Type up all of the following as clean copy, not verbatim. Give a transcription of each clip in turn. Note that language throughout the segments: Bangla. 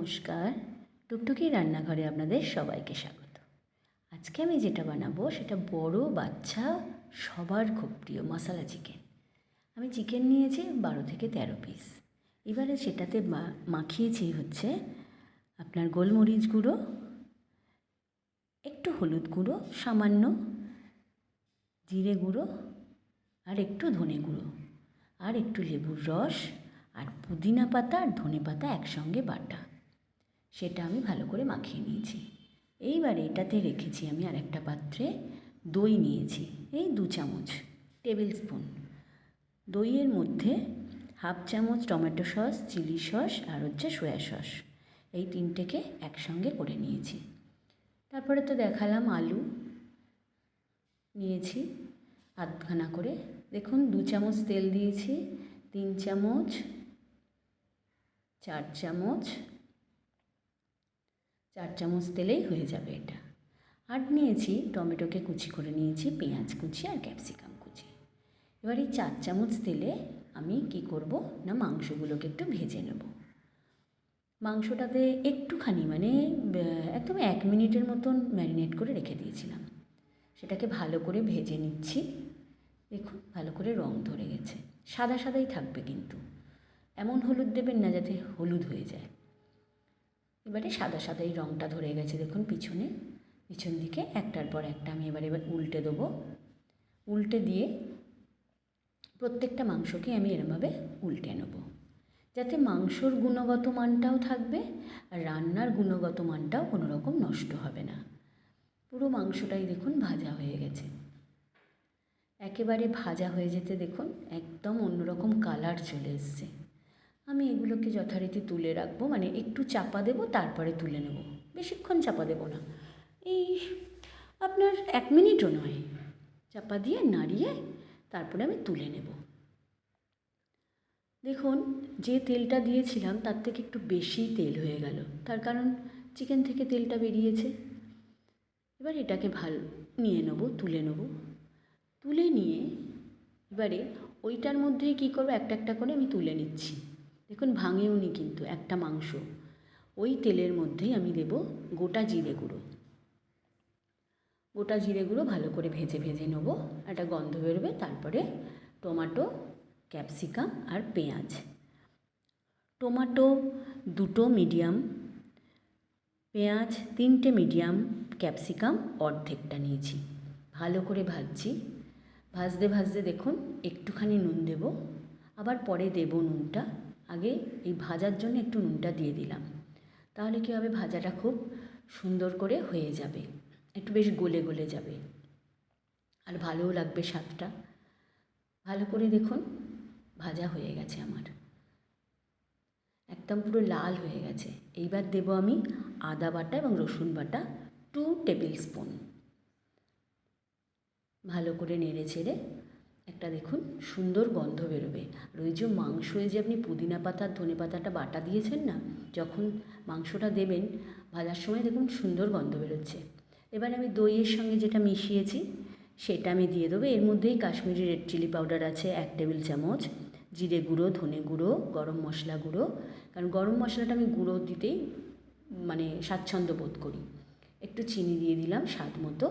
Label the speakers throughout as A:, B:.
A: নমস্কার, টুকটুকি রান্নাঘরে আপনাদের সবাইকে স্বাগত। আজকে আমি যেটা বানাবো সেটা বড় বাচ্চা সবার খুব প্রিয় মশলা চিকেন। আমি চিকেন নিয়েছি 12 থেকে 13 পিস। এবারে সেটাতে মাখিয়েছি হচ্ছে আপনার গোলমরিচ গুঁড়ো, একটু হলুদ গুঁড়ো, সামান্য জিরে গুঁড়ো, আর একটু ধনে গুঁড়ো, আর একটু লেবুর রস, আর পুদিনা পাতা আর ধনে পাতা একসঙ্গে বাটা। সেটা আমি ভালো করে মাখিয়ে নিয়েছি। এইবারে এটাতে রেখেছি আমি আর একটা পাত্রে দই নিয়েছি, এই 2 চামচ টেবিল স্পুন। দইয়ের মধ্যে 1/2 চামচ টমেটো সস, চিলি সস আর হচ্ছে সয়া সস, এই তিনটেকে একসঙ্গে করে নিয়েছি। তারপরে তো দেখালাম আলু নিয়েছি আধখানা করে। দেখুন 2 চামচ তেল দিয়েছি, 3 চামচ, 4 চামচ, 4 চামচ তেলেই হয়ে যাবে এটা। আর নিয়েছি টমেটোকে কুচি করে নিয়েছি, পেঁয়াজ কুচি আর ক্যাপসিকাম কুচি। এবার এই 4 চামচ তেলে আমি কি করব না মাংসগুলোকে একটু ভেজে নেব। মাংসটাতে একটুখানি একদম 1 মিনিটের মতন ম্যারিনেট করে রেখে দিয়েছিলাম। সেটাকে ভালো করে ভেজে নিচ্ছি। দেখুন ভালো করে রং ধরে গেছে, সাদা সাদাই থাকবে, কিন্তু এমন হলুদ দেবেন না যাতে হলুদ হয়ে যায়। এবারে সাদা সাদাই রঙটা ধরে গেছে, দেখুন পিছন দিকে একটার পর একটা আমি এবার উল্টে দেবো। উল্টে দিয়ে প্রত্যেকটা মাংসকে আমি এরমভাবে উল্টে নেব, যাতে মাংসর গুণগত মানটাও থাকবে আর রান্নার গুণগত মানটাও কোনো রকম নষ্ট হবে না। পুরো মাংসটাই দেখুন ভাজা হয়ে গেছে, একেবারে ভাজা হয়ে যেতে দেখুন একদম অন্যরকম কালার চলে এসছে। আমি এগুলোকে যথারীতি তুলে রাখবো, একটু চাপা দেবো তারপরে তুলে নেব। বেশিক্ষণ চাপা দেবো না, এই আপনার 1 মিনিটও নয়। চাপা দিয়ে নাড়িয়ে তারপরে আমি তুলে নেব। দেখুন যে তেলটা দিয়েছিলাম তার থেকে একটু বেশি তেল হয়ে গেল, তার কারণ চিকেন থেকে তেলটা বেরিয়েছে। এবার এটাকে ভালো নিয়ে নেব, তুলে নেব। তুলে নিয়ে এবারে ওইটার মধ্যেই কী করবো, একটা একটা করে আমি তুলে নিচ্ছি। দেখুন ভাঙেওনি কিন্তু একটা মাংস। ওই তেলের মধ্যেই আমি দেব গোটা জিরে গুঁড়ো। গোটা জিরে গুঁড়ো ভালো করে ভেজে ভেজে নেবো, একটা গন্ধ বেরোবে। তারপরে টমেটো, ক্যাপসিকাম আর পেঁয়াজ। টমেটো 2টো মিডিয়াম, পেঁয়াজ 3টে মিডিয়াম, ক্যাপসিকাম অর্ধেকটা নিয়েছি। ভালো করে ভাজছি। ভাজতে ভাজতে দেখুন একটুখানি নুন দেব, আবার পরে দেব নুনটা। আগে এই ভাজার জন্য একটু নুনটা দিয়ে দিলাম, তাহলে কী হবে, ভাজাটা খুব সুন্দর করে হয়ে যাবে, একটু বেশ গলে গলে যাবে আর ভালোও লাগবে স্বাদটা। ভালো করে দেখুন ভাজা হয়ে গেছে আমার, একদম পুরো লাল হয়ে গেছে। এইবার দেব আমি আদা বাটা এবং রসুন বাটা 2 টেবিল স্পুন। ভালো করে নেড়ে ছেড়ে একটা দেখুন সুন্দর গন্ধ বেরোবে। আর ওই যে মাংসে যে আপনি পুদিনা পাতা ধনে পাতাটা বাটা দিয়েছেন না, যখন মাংসটা দেবেন ভাজার সময় দেখুন সুন্দর গন্ধ বেরোচ্ছে। এবার আমি দইয়ের সঙ্গে যেটা মিশিয়েছি সেটা আমি দিয়ে দেবো। এর মধ্যেই কাশ্মীরি রেড চিলি পাউডার আছে 1 টেবিল চামচ, জিরে গুঁড়ো, ধনে গুঁড়ো, গরম মশলা গুঁড়ো। কারণ গরম মশলাটা আমি গুঁড়ো দিতেই স্বাচ্ছন্দ্য বোধ করি। একটু চিনি দিয়ে দিলাম স্বাদ মতো,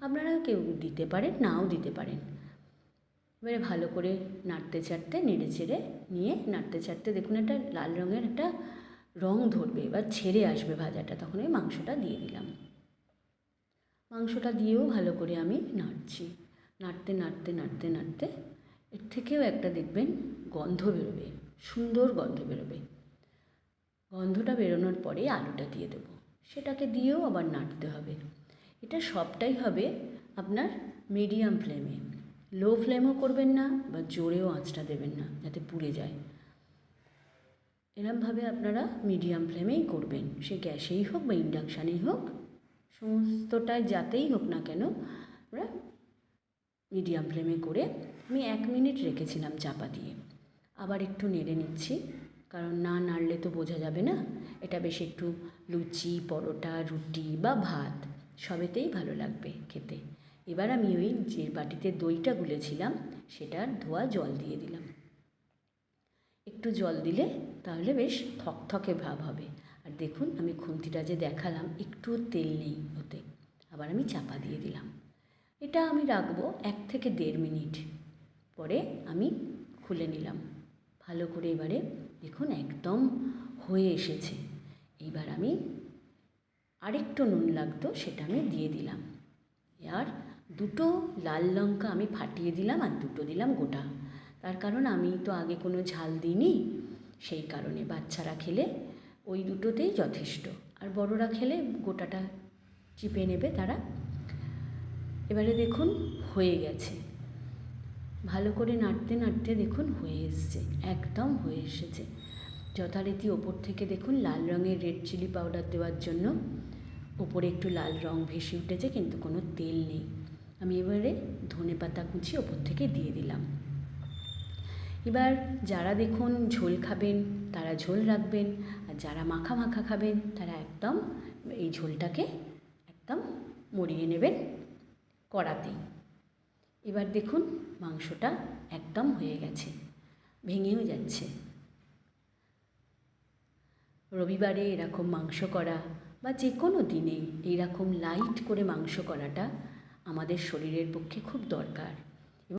A: আপনারা কেউ দিতে পারেন নাও দিতে পারেন। এবারে ভালো করে নাড়তে চাড়তে নেড়ে চেড়ে নিয়ে নাড়তে চাড়তে দেখুন একটা লাল রঙের একটা রং ধরবে, এবার ছেড়ে আসবে ভাজাটা, তখন আমি মাংসটা দিয়ে দিলাম। মাংসটা দিয়েও ভালো করে আমি নাড়ছি। নাড়তে নাড়তে নাড়তে নাড়তে এর থেকেও একটা দেখবেন গন্ধ বেরোবে, সুন্দর গন্ধ বেরোবে। গন্ধটা বেরোনোর পরে আলুটা দিয়ে দেবো, সেটাকে দিয়েও আবার নাড়তে হবে। এটা সবটাই হবে আপনার মিডিয়াম ফ্লেমে, লো ফ্লেমও করবেন না বা জোরেও আঁচটা দেবেন না যাতে পুড়ে যায়। এরমভাবে আপনারা মিডিয়াম ফ্লেমেই করবেন, সে গ্যাসেই হোক বা ইন্ডাকশানেই হোক, সমস্তটাই যাতেই হোক না কেন আমরা মিডিয়াম ফ্লেমে করে আমি 1 মিনিট রেখেছিলাম চাপা দিয়ে। আবার একটু নেড়ে নিচ্ছি, কারণ না নাড়লে তো বোঝা যাবে না। এটা বেশ একটু লুচি, পরোটা, রুটি বা ভাত সবেতেই ভালো লাগবে খেতে। এবার আমি ওই যে বাটিতে দইটা গুলেছিলাম সেটার ধোয়া জল দিয়ে দিলাম। একটু জল দিলে তাহলে বেশ থকথকে ভাব হবে আর দেখুন আমি খুন্তিটা যে দেখালাম একটুও তেল নেই ওতে। আবার আমি চাপা দিয়ে দিলাম। এটা আমি রাখবো 1 থেকে 1.5 মিনিট। পরে আমি খুলে নিলাম ভালো করে। এবারে দেখুন একদম হয়ে এসেছে। এইবার আমি আরেকটু নুন লাগতো, সেটা আমি দিয়ে দিলাম। আর 2টো লাল লঙ্কা আমি ফাটিয়ে দিলাম আর 2টো দিলাম গোটা। তার কারণ আমি তো আগে কোনো ঝাল দিইনি, সেই কারণে বাচ্চারা খেলে ওই 2টোতেই যথেষ্ট। আর বড়রা খেলে গোটাটা চিপে নেবে তারা। এবারে দেখুন হয়ে গেছে। ভালো করে নাড়তে নাড়তে দেখুন হয়ে এসছে, একদম হয়ে এসেছে যথারীতি। ওপর থেকে দেখুন লাল রঙের রেড চিলি পাউডার দেওয়ার জন্য ওপরে একটু লাল রঙ ভেসে উঠেছে, কিন্তু কোনো তেল নেই। আমি এবারে ধনেপাতা কুচি ওপর থেকে দিয়ে দিলাম। এবার যারা দেখুন ঝোল খাবেন তারা ঝোল রাখবেন, আর যারা মাখা মাখা খাবেন তারা একদম এই ঝোলটাকে একদম মরিয়ে নেবেন কড়াতেই। এবার দেখুন মাংসটা একদম হয়ে গেছে, ভেঙেও যাচ্ছে। রবিবারে এরকম মাংস করা বা যে কোনো দিনে এইরকম লাইট করে মাংস করাটা আমাদের শরীরের পক্ষে খুব দরকার।